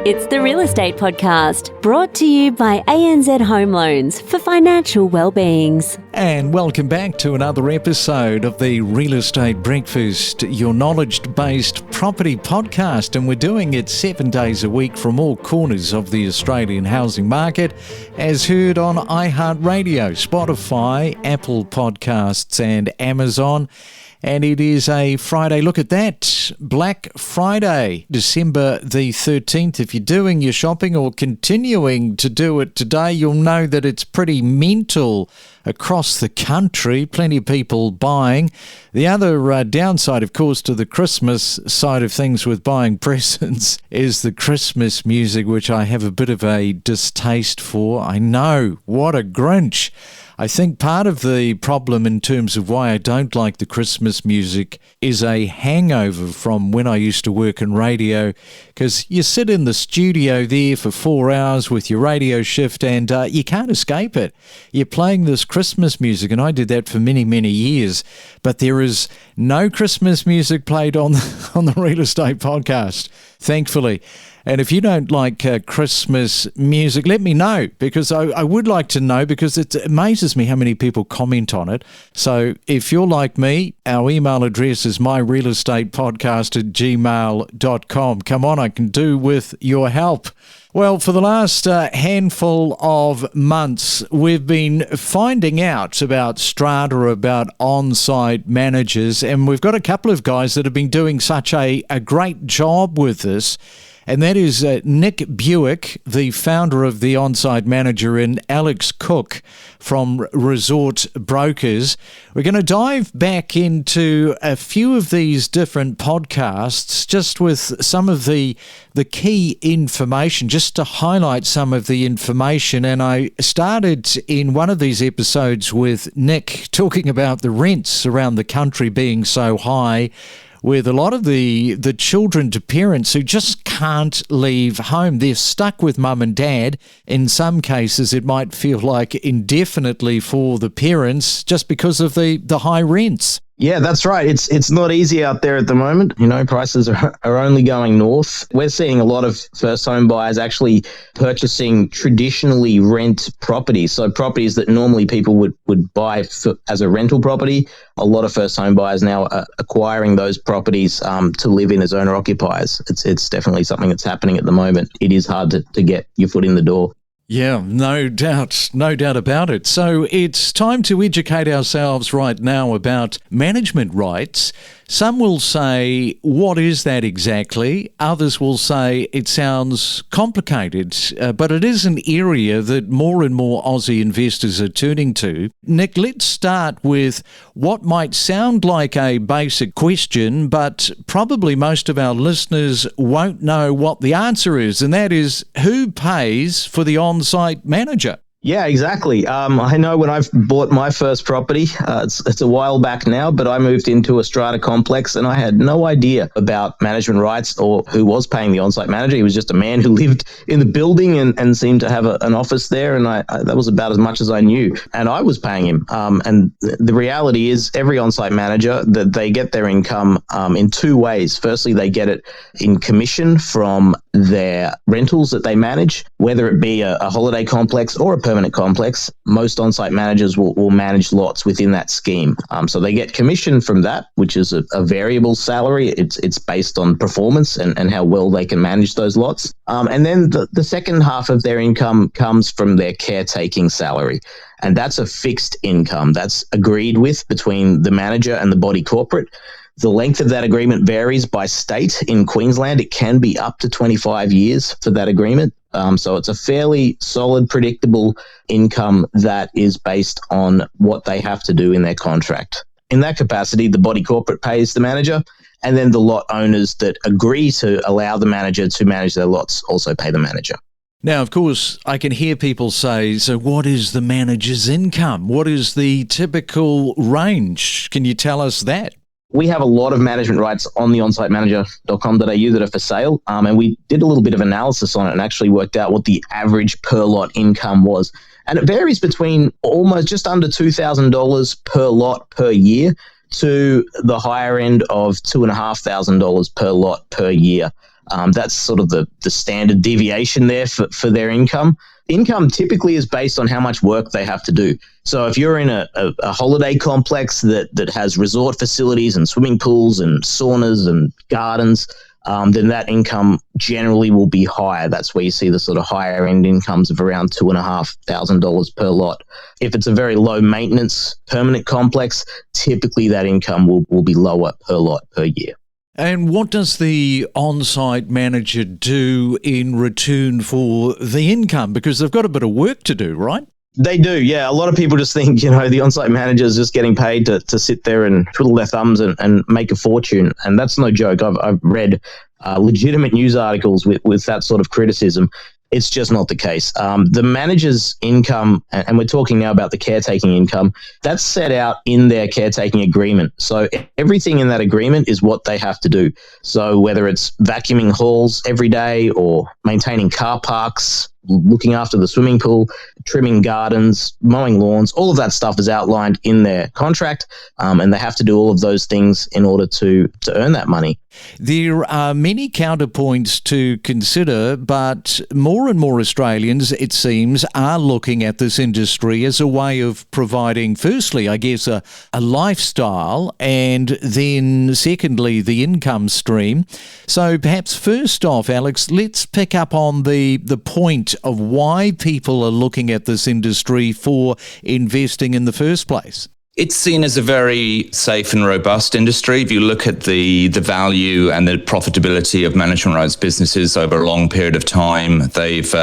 It's the Real Estate Podcast, brought to you by ANZ Home Loans for financial well-beings. And welcome back to another episode of the Real Estate Breakfast, your knowledge-based property podcast. And we're doing it 7 days a week from all corners of the Australian housing market, as heard on iHeartRadio, Spotify, Apple Podcasts and Amazon. And it is a Friday. Look at that. Black Friday, December the 13th. If you're doing your shopping or continuing to do it today, you'll know that it's pretty mental across the country. Plenty of people buying. The other downside, of course, to the Christmas side of things with buying presents is the Christmas music, which I have a bit of a distaste for. I know, what a Grinch. I think part of the problem in terms of why I don't like the Christmas music is a hangover from when I used to work in radio, because you sit in the studio there for 4 hours with your radio shift and you can't escape it. You're playing this Christmas music, and I did that for many, many years, but there is no Christmas music played on the Real Estate Podcast, thankfully. And if you don't like Christmas music, let me know, because I would like to know, because it amazes me how many people comment on it. So if you're like me, our email address is myrealestatepodcast@gmail.com. Come on, I can do with your help. Well, for the last handful of months, we've been finding out about strata, about on-site managers, and we've got a couple of guys that have been doing such a great job with this. And that is Nick Buick, the founder of the On-Site Manager, and Alex Cook from Resort Brokers. We're going to dive back into a few of these different podcasts, just with some of the key information, just to highlight some of the information. And I started in one of these episodes with Nick talking about the rents around the country being so high, with a lot of the children to parents who just can't leave home. They're stuck with mum and dad. In some cases, it might feel like indefinitely for the parents just because of the high rents. Yeah, that's right. It's not easy out there at the moment. You know, prices are only going north. We're seeing a lot of first home buyers actually purchasing traditionally rent properties. So properties that normally people would buy as a rental property. A lot of first home buyers now are acquiring those properties to live in as owner occupiers. It's definitely something that's happening at the moment. It is hard to get your foot in the door. Yeah, no doubt about it. So it's time to educate ourselves right now about management rights. Some will say, what is that exactly? Others will say it sounds complicated, but it is an area that more and more Aussie investors are turning to. Nick, let's start with what might sound like a basic question, but probably most of our listeners won't know what the answer is, and that is, who pays for the on-site manager? Yeah, exactly. I know when I've bought my first property, it's a while back now, but I moved into a strata complex and I had no idea about management rights or who was paying the on-site manager. He was just a man who lived in the building and seemed to have an office there, and that was about as much as I knew. And I was paying him. And the reality is every on-site manager, that they get their income in two ways. Firstly, they get it in commission from their rentals that they manage, whether it be a holiday complex or a permanent complex. Most on-site managers will manage lots within that scheme. So they get commission from that, which is a variable salary. It's based on performance and how well they can manage those lots. And then the second half of their income comes from their caretaking salary. And that's a fixed income that's agreed with between the manager and the body corporate. The length of that agreement varies by state. In Queensland, it can be up to 25 years for that agreement. So it's a fairly solid, predictable income that is based on what they have to do in their contract. In that capacity, the body corporate pays the manager, and then the lot owners that agree to allow the manager to manage their lots also pay the manager. Now, of course, I can hear people say, so what is the manager's income? What is the typical range? Can you tell us that? We have a lot of management rights on the onsite-manager.com.au that are for sale, and we did a little bit of analysis on it and actually worked out what the average per lot income was. And it varies between almost just under $2,000 per lot per year to the higher end of $2,500 per lot per year. That's sort of the standard deviation there for their income. Income typically is based on how much work they have to do. So if you're in a holiday complex that has resort facilities and swimming pools and saunas and gardens, then that income generally will be higher. That's where you see the sort of higher end incomes of around $2,500 per lot. If it's a very low maintenance permanent complex, typically that income will be lower per lot per year. And what does the on-site manager do in return for the income? Because they've got a bit of work to do, right? They do, yeah. A lot of people just think, the on-site manager is just getting paid to sit there and twiddle their thumbs and make a fortune. And that's no joke. I've read legitimate news articles with that sort of criticism. It's just not the case. The manager's income, and we're talking now about the caretaking income, that's set out in their caretaking agreement. So everything in that agreement is what they have to do. So whether it's vacuuming halls every day or maintaining car parks, looking after the swimming pool, trimming gardens, mowing lawns, all of that stuff is outlined in their contract, and they have to do all of those things in order to earn that money. There are many counterpoints to consider, but more and more Australians, it seems, are looking at this industry as a way of providing, firstly, I guess, a lifestyle, and then secondly, the income stream. So perhaps first off, Alex, let's pick up on the point of why people are looking at this industry for investing in the first place. It's seen as a very safe and robust industry. If you look at the value and the profitability of management rights businesses over a long period of time, they've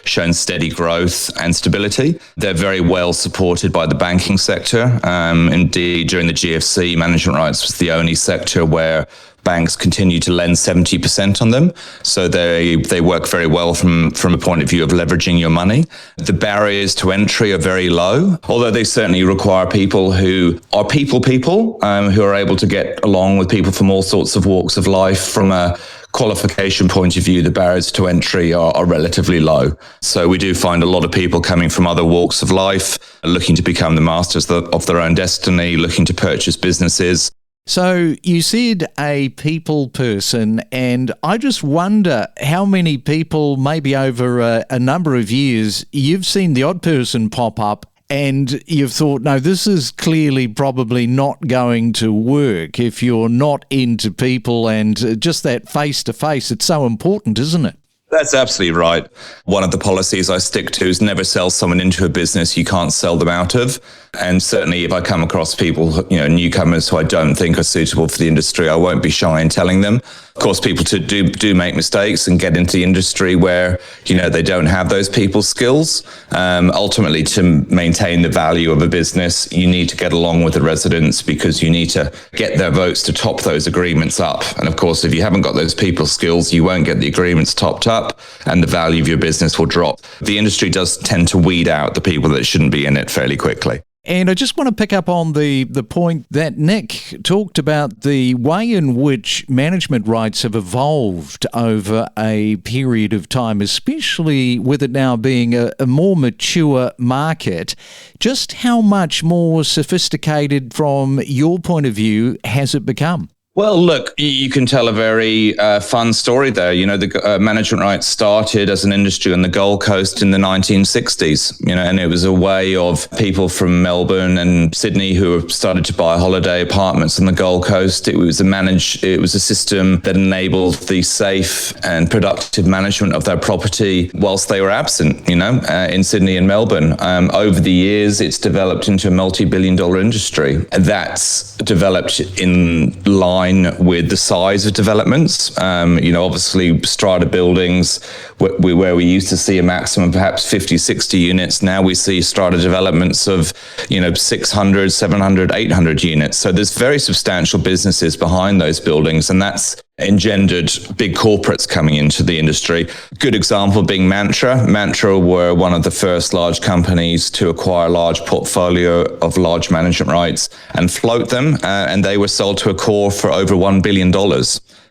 shown steady growth and stability. They're very well supported by the banking sector. Indeed, during the GFC, management rights was the only sector where banks continue to lend 70% on them. So they work very well from a point of view of leveraging your money. The barriers to entry are very low, although they certainly require people who are people, who are able to get along with people from all sorts of walks of life. From a qualification point of view, the barriers to entry are relatively low. So we do find a lot of people coming from other walks of life, looking to become the masters of their own destiny, looking to purchase businesses. So you said a people person, and I just wonder how many people, maybe over a number of years, you've seen the odd person pop up and you've thought, no, this is clearly probably not going to work if you're not into people and just that face-to-face. It's so important, isn't it? That's absolutely right. One of the policies I stick to is never sell someone into a business you can't sell them out of. And certainly if I come across people, newcomers who I don't think are suitable for the industry, I won't be shy in telling them. Of course, people do make mistakes and get into the industry where, they don't have those people skills. Ultimately, to maintain the value of a business, you need to get along with the residents because you need to get their votes to top those agreements up. And of course, if you haven't got those people skills, you won't get the agreements topped up and the value of your business will drop. The industry does tend to weed out the people that shouldn't be in it fairly quickly. And I just want to pick up on the point that Nick talked about, the way in which management rights have evolved over a period of time, especially with it now being a more mature market. Just how much more sophisticated from your point of view has it become? Well, look, you can tell a very fun story there. The management rights started as an industry on the Gold Coast in the 1960s, and it was a way of people from Melbourne and Sydney who started to buy holiday apartments on the Gold Coast. It was a system that enabled the safe and productive management of their property whilst they were absent, in Sydney and Melbourne. Over the years, it's developed into a multi-billion-dollar industry. That's developed in line with the size of developments. Obviously strata buildings where we used to see a maximum perhaps 50, 60 units. Now we see strata developments of, 600, 700, 800 units. So there's very substantial businesses behind those buildings, and that's engendered big corporates coming into the industry. Good example being Mantra. Mantra were one of the first large companies to acquire a large portfolio of large management rights and float them, and they were sold to Accor for over $1 billion.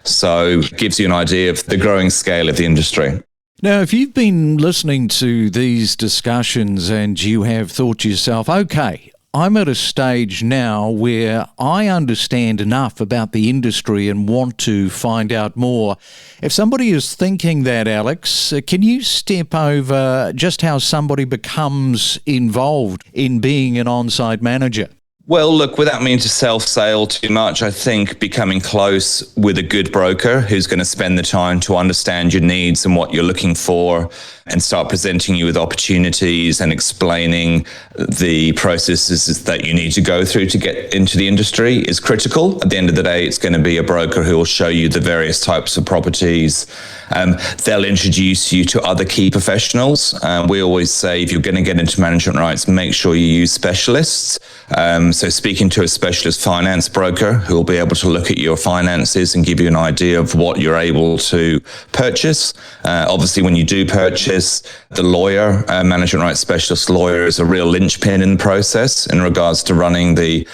So it gives you an idea of the growing scale of the industry. Now, if you've been listening to these discussions and you have thought to yourself, okay, I'm at a stage now where I understand enough about the industry and want to find out more. If somebody is thinking that, Alex, can you step over just how somebody becomes involved in being an on-site manager? Well, look, without meaning to self-sale too much, I think becoming close with a good broker who's going to spend the time to understand your needs and what you're looking for and start presenting you with opportunities and explaining the processes that you need to go through to get into the industry is critical. At the end of the day, it's going to be a broker who will show you the various types of properties. They'll introduce you to other key professionals. We always say if you're going to get into management rights, make sure you use specialists. So speaking to a specialist finance broker who will be able to look at your finances and give you an idea of what you're able to purchase. Obviously, when you do purchase, the lawyer, management rights specialist lawyer, is a real linchpin in the process in regards to running the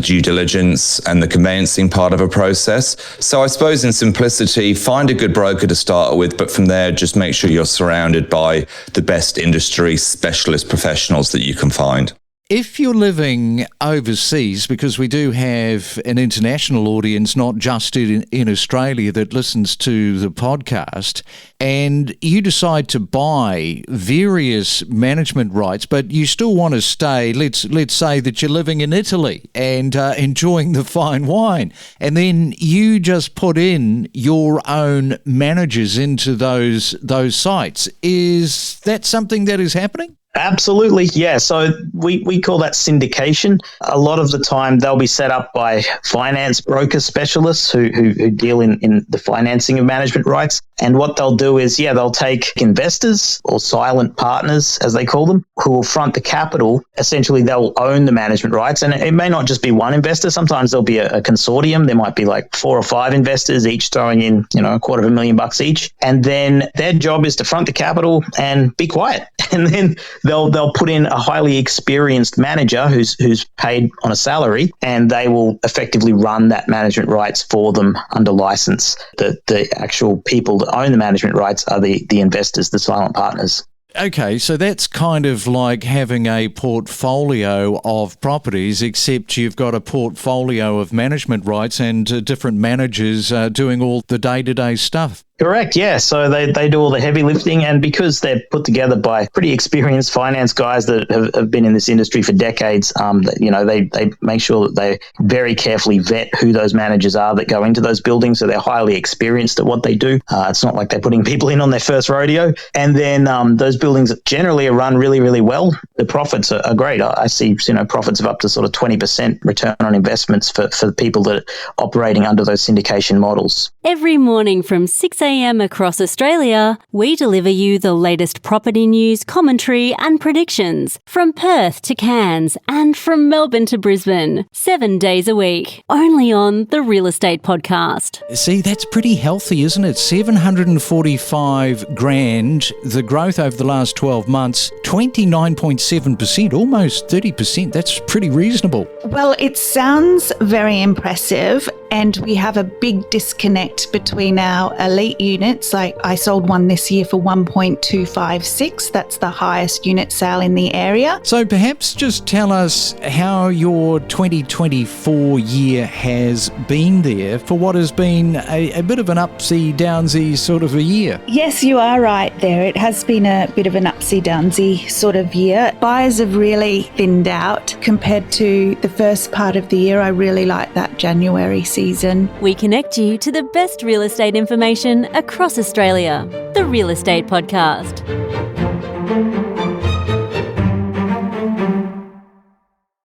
due diligence and the conveyancing part of a process. So I suppose in simplicity, find a good broker to start with, but from there, just make sure you're surrounded by the best industry specialist professionals that you can find. If you're living overseas, because we do have an international audience, not just in Australia, that listens to the podcast, and you decide to buy various management rights, but you still want to stay, let's say that you're living in Italy and enjoying the fine wine, and then you just put in your own managers into those sites. Is that something that is happening? Absolutely, yeah. So we call that syndication. A lot of the time they'll be set up by finance broker specialists who deal in the financing of management rights. And what they'll do is, they'll take investors or silent partners, as they call them, who will front the capital. Essentially, they'll own the management rights. And it may not just be one investor. Sometimes there'll be a consortium. There might be like 4 or 5 investors, each throwing in, $250,000 each. And then their job is to front the capital and be quiet. And then they'll put in a highly experienced manager who's paid on a salary, and they will effectively run that management rights for them under license. The actual people that own the management rights are the investors, the silent partners. Okay, so that's kind of like having a portfolio of properties, except you've got a portfolio of management rights and different managers doing all the day-to-day stuff. Correct, yeah. So they do all the heavy lifting, and because they're put together by pretty experienced finance guys that have been in this industry for decades, they make sure that they very carefully vet who those managers are that go into those buildings, so they're highly experienced at what they do. It's not like they're putting people in on their first rodeo. And then those buildings generally are run really, really well. The profits are great. I see profits of up to sort of 20% return on investments for the people that are operating under those syndication models. Every morning from 6 a.m. across Australia, we deliver you the latest property news, commentary and predictions from Perth to Cairns and from Melbourne to Brisbane, 7 days a week, only on the Real Estate Podcast. See, that's pretty healthy, isn't it? 745 grand, the growth over the last 12 months, 29.7%, almost 30%. That's pretty reasonable. Well, it sounds very impressive, and we have a big disconnect between our elite units. Like I sold one this year for 1.256. That's the highest unit sale in the area. So perhaps just tell us how your 2024 year has been there for what has been a bit of an upsy-downsy sort of a year. Yes, you are right there. It has been a bit of an upsy-downsy sort of year. Buyers have really thinned out compared to the first part of the year. I really like that January season. We connect you to the best real estate information across Australia. The Real Estate Podcast.